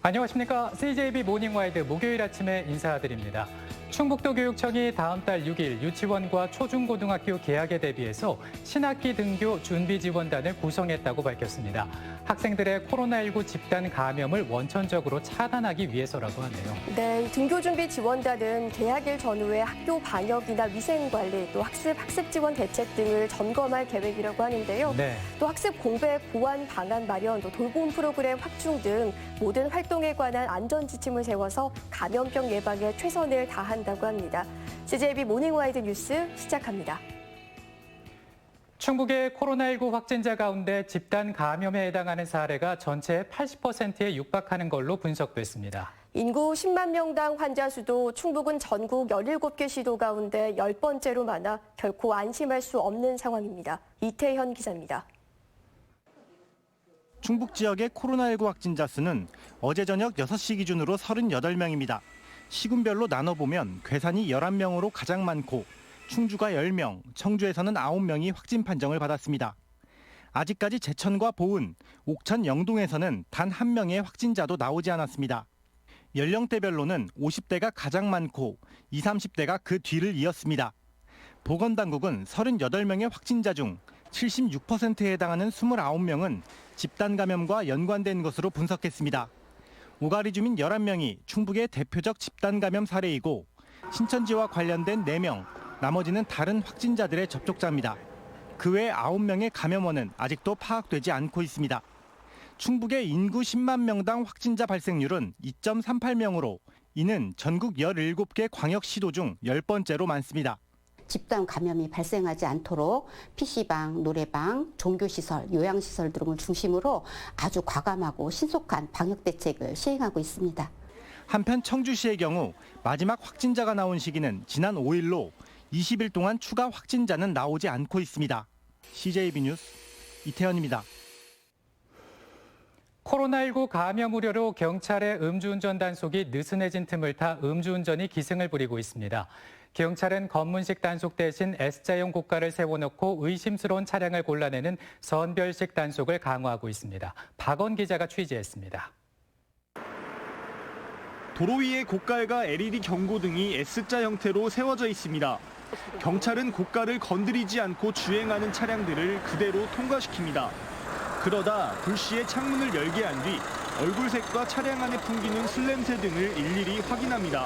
안녕하십니까. CJB 모닝와이드 목요일 아침에 인사드립니다. 충북도 교육청이 다음 달 6일 유치원과 초중고등학교 개학에 대비해서 신학기 등교 준비 지원단을 구성했다고 밝혔습니다. 학생들의 코로나19 집단 감염을 원천적으로 차단하기 위해서라고 하네요. 네, 등교 준비 지원단은 개학일 전후에 학교 방역이나 위생 관리, 또 학습 지원 대책 등을 점검할 계획이라고 하는데요. 네. 또 학습 공백 보완 방안 마련, 또 돌봄 프로그램 확충 등 모든 활동에 관한 안전 지침을 세워서 감염병 예방에 최선을 다한다고 합니다. CJB 모닝와이드 뉴스 시작합니다. 충북의 코로나19 확진자 가운데 집단 감염에 해당하는 사례가 전체의 80%에 육박하는 걸로 분석됐습니다. 인구 10만 명당 환자 수도 충북은 전국 17개 시도 가운데 10번째로 많아 결코 안심할 수 없는 상황입니다. 이태현 기자입니다. 충북 지역의 코로나19 확진자 수는 어제 저녁 6시 기준으로 38명입니다. 시군별로 나눠보면 괴산이 11명으로 가장 많고 충주가 10명, 청주에서는 9명이 확진 판정을 받았습니다. 아직까지 제천과 보은, 옥천, 영동에서는 단 1명의 확진자도 나오지 않았습니다. 연령대별로는 50대가 가장 많고 20, 30대가 그 뒤를 이었습니다. 보건당국은 38명의 확진자 중 76%에 해당하는 29명은 집단 감염과 연관된 것으로 분석했습니다. 오가리 주민 11명이 충북의 대표적 집단 감염 사례이고 신천지와 관련된 4명, 나머지는 다른 확진자들의 접촉자입니다. 그 외 9명의 감염원은 아직도 파악되지 않고 있습니다. 충북의 인구 10만 명당 확진자 발생률은 2.38명으로 이는 전국 17개 광역시도 중 10번째로 많습니다. 집단 감염이 발생하지 않도록 PC방, 노래방, 종교시설, 요양시설 등을 중심으로 아주 과감하고 신속한 방역 대책을 시행하고 있습니다. 한편 청주시의 경우 마지막 확진자가 나온 시기는 지난 5일로 20일 동안 추가 확진자는 나오지 않고 있습니다. CJB 뉴스 이태현입니다. 코로나19 감염 우려로 경찰의 음주운전 단속이 느슨해진 틈을 타 음주운전이 기승을 부리고 있습니다. 경찰은 검문식 단속 대신 S자형 고가를 세워놓고 의심스러운 차량을 골라내는 선별식 단속을 강화하고 있습니다. 박원 기자가 취재했습니다. 도로 위에 고깔과 LED 경고등이 S자 형태로 세워져 있습니다. 경찰은 고깔을 건드리지 않고 주행하는 차량들을 그대로 통과시킵니다. 그러다 불시에 창문을 열게 한 뒤 얼굴색과 차량 안에 풍기는 술 냄새 등을 일일이 확인합니다.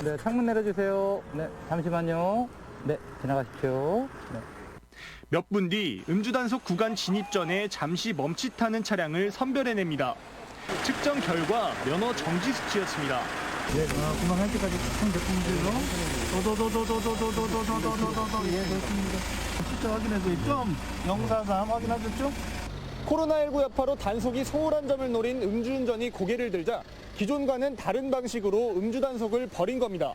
네, 창문 내려주세요. 네, 잠시만요. 네, 지나가십시오. 네. 몇 분 뒤 음주단속 구간 진입 전에 잠시 멈칫하는 차량을 선별해냅니다. 측정 결과 면허 정지 수치였습니다. 네, 금방 할 때까지 참 됐군요. 예, 됐습니다. 숫자 확인해서 1.043 확인하셨죠? 코로나19 여파로 단속이 소홀한 점을 노린 음주운전이 고개를 들자 기존과는 다른 방식으로 음주단속을 벌인 겁니다.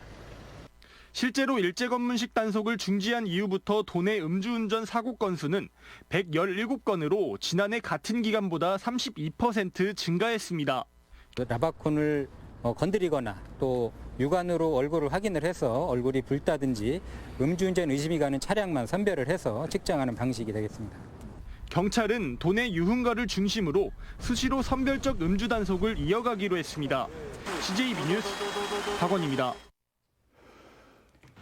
실제로 일제검문식 단속을 중지한 이후부터 도내 음주운전 사고 건수는 117건으로 지난해 같은 기간보다 32% 증가했습니다. 라바콘을 건드리거나 또 육안으로 얼굴을 확인을 해서 얼굴이 붉다든지 음주운전 의심이 가는 차량만 선별을 해서 측정하는 방식이 되겠습니다. 경찰은 도내 유흥가를 중심으로 수시로 선별적 음주 단속을 이어가기로 했습니다. CJB 뉴스 박원입니다.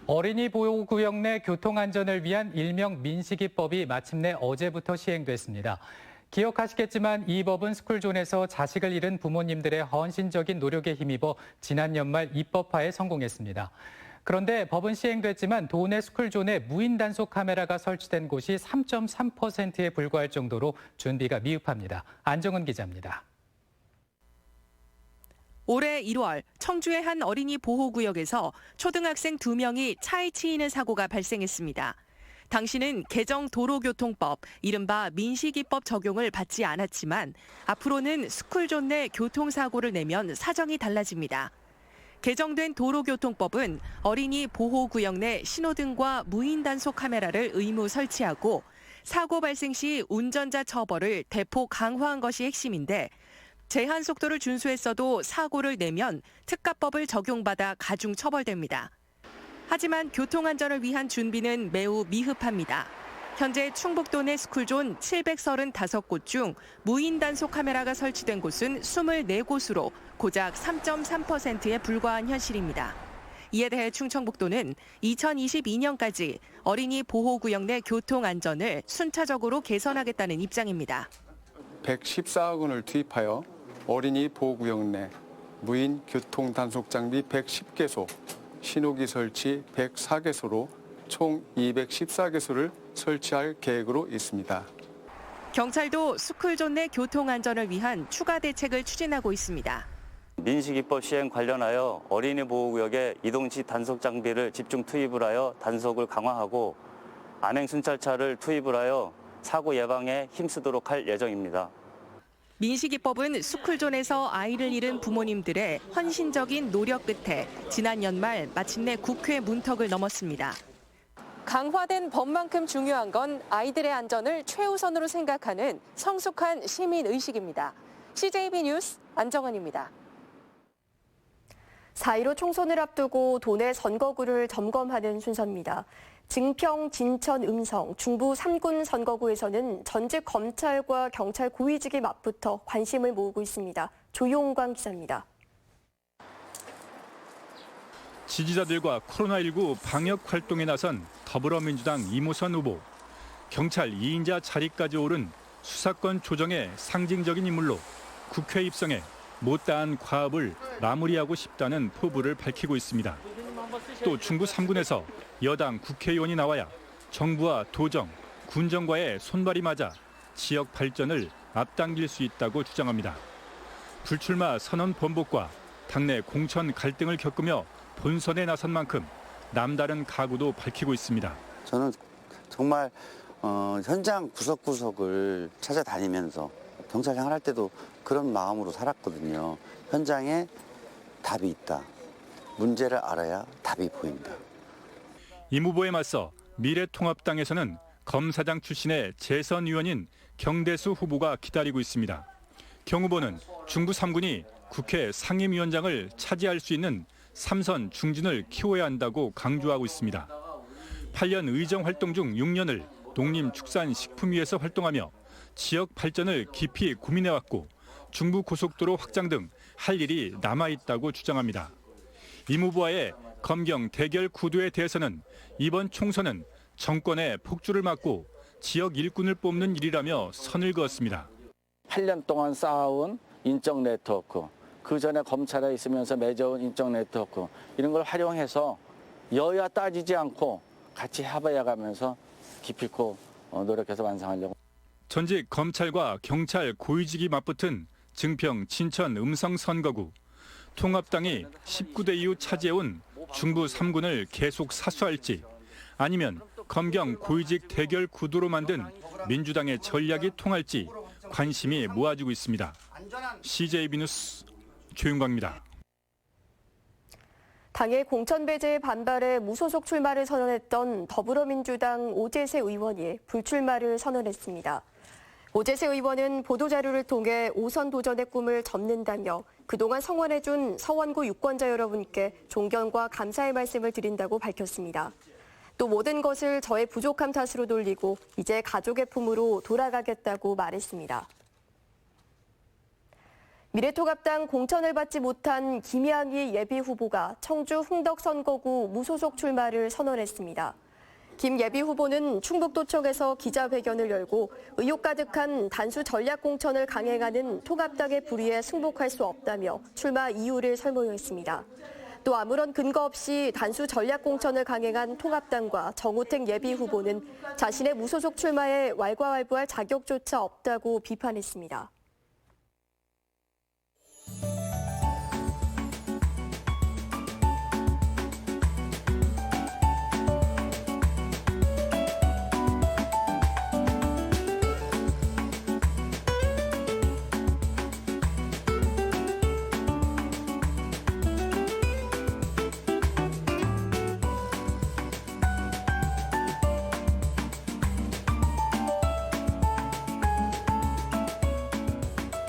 어린이 보호구역 내 교통안전을 위한 일명 민식이법이 마침내 어제부터 시행됐습니다. 기억하시겠지만 이 법은 스쿨존에서 자식을 잃은 부모님들의 헌신적인 노력에 힘입어 지난 연말 입법화에 성공했습니다. 그런데 법은 시행됐지만 도내 스쿨존에 무인 단속 카메라가 설치된 곳이 3.3%에 불과할 정도로 준비가 미흡합니다. 안정은 기자입니다. 올해 1월 청주의 한 어린이 보호구역에서 초등학생 2명이 차에 치이는 사고가 발생했습니다. 당시는 개정 도로교통법, 이른바 민식이법 적용을 받지 않았지만 앞으로는 스쿨존 내 교통사고를 내면 사정이 달라집니다. 개정된 도로교통법은 어린이 보호구역 내 신호등과 무인 단속 카메라를 의무 설치하고 사고 발생 시 운전자 처벌을 대폭 강화한 것이 핵심인데 제한 속도를 준수했어도 사고를 내면 특가법을 적용받아 가중 처벌됩니다. 하지만 교통안전을 위한 준비는 매우 미흡합니다. 현재 충북도 내 스쿨존 735곳 중 무인 단속 카메라가 설치된 곳은 24곳으로 고작 3.3%에 불과한 현실입니다. 이에 대해 충청북도는 2022년까지 어린이 보호구역 내 교통 안전을 순차적으로 개선하겠다는 입장입니다. 114억 원을 투입하여 어린이 보호구역 내 무인 교통 단속 장비 110개소, 신호기 설치 104개소로 총 214개소를 설치할 계획으로 있습니다. 경찰도 스쿨존 내 교통 안전을 위한 추가 대책을 추진하고 있습니다. 민식이법 시행 관련하여 어린이 보호구역에 이동시 단속 장비를 집중 투입을 하여 단속을 강화하고 안행 순찰차를 투입을 하여 사고 예방에 힘쓰도록 할 예정입니다. 민식이법은 스쿨존에서 아이를 잃은 부모님들의 헌신적인 노력 끝에 지난 연말 마침내 국회 문턱을 넘었습니다. 강화된 법만큼 중요한 건 아이들의 안전을 최우선으로 생각하는 성숙한 시민의식입니다. CJB 뉴스 안정환입니다. 4.15 총선을 앞두고 도내 선거구를 점검하는 순서입니다. 증평, 진천, 음성, 중부 3군 선거구에서는 전직 검찰과 경찰 고위직이 맞붙어 관심을 모으고 있습니다. 조용광 기자입니다. 지지자들과 코로나19 방역 활동에 나선 더불어민주당 이무선 후보. 경찰 2인자 자리까지 오른 수사권 조정의 상징적인 인물로 국회 입성해 못다한 과업을 마무리하고 싶다는 포부를 밝히고 있습니다. 또 중부 3군에서 여당 국회의원이 나와야 정부와 도정, 군정과의 손발이 맞아 지역 발전을 앞당길 수 있다고 주장합니다. 불출마 선언 번복과 당내 공천 갈등을 겪으며 본선에 나선 만큼 남다른 각오도 밝히고 있습니다. 저는 정말 현장 구석구석을 찾아다니면서 경찰 생활할 때도 그런 마음으로 살았거든요. 현장에 답이 있다. 문제를 알아야 답이 보인다. 임 후보에 맞서 미래통합당에서는 검사장 출신의 재선 의원인 경대수 후보가 기다리고 있습니다. 경 후보는 중부 3군이 국회 상임위원장을 차지할 수 있는 3선 중진을 키워야 한다고 강조하고 있습니다. 8년 의정 활동 중 6년을 농림축산식품위에서 활동하며 지역 발전을 깊이 고민해왔고 중부 고속도로 확장 등 할 일이 남아있다고 주장합니다. 임 후보와의 검경 대결 구도에 대해서는 이번 총선은 정권의 폭주를 막고 지역 일꾼을 뽑는 일이라며 선을 그었습니다. 8년 동안 쌓아온 인적 네트워크, 그 전에 검찰에 있으면서 맺어온 인적 네트워크 이런 걸 활용해서 여야 따지지 않고 같이 협의해가면서 기필코 노력해서 완성하려고. 전직 검찰과 경찰 고위직이 맞붙은 증평, 진천, 음성 선거구. 통합당이 19대 이후 차지해온 중부 3군을 계속 사수할지 아니면 검경 고위직 대결 구도로 만든 민주당의 전략이 통할지 관심이 모아지고 있습니다. CJB 뉴스 조윤광입니다. 당일 공천 배제에 반발해 무소속 출마를 선언했던 더불어민주당 오재세 의원이 불출마를 선언했습니다. 오재세 의원은 보도자료를 통해 5선 도전의 꿈을 접는다며 그동안 성원해준 서원구 유권자 여러분께 존경과 감사의 말씀을 드린다고 밝혔습니다. 또 모든 것을 저의 부족함 탓으로 돌리고 이제 가족의 품으로 돌아가겠다고 말했습니다. 미래통합당 공천을 받지 못한 김양희 예비후보가 청주 흥덕 선거구 무소속 출마를 선언했습니다. 김 예비후보는 충북도청에서 기자회견을 열고 의혹 가득한 단수 전략 공천을 강행하는 통합당의 불의에 승복할 수 없다며 출마 이유를 설명했습니다. 또 아무런 근거 없이 단수 전략 공천을 강행한 통합당과 정우택 예비후보는 자신의 무소속 출마에 왈가왈부할 자격조차 없다고 비판했습니다.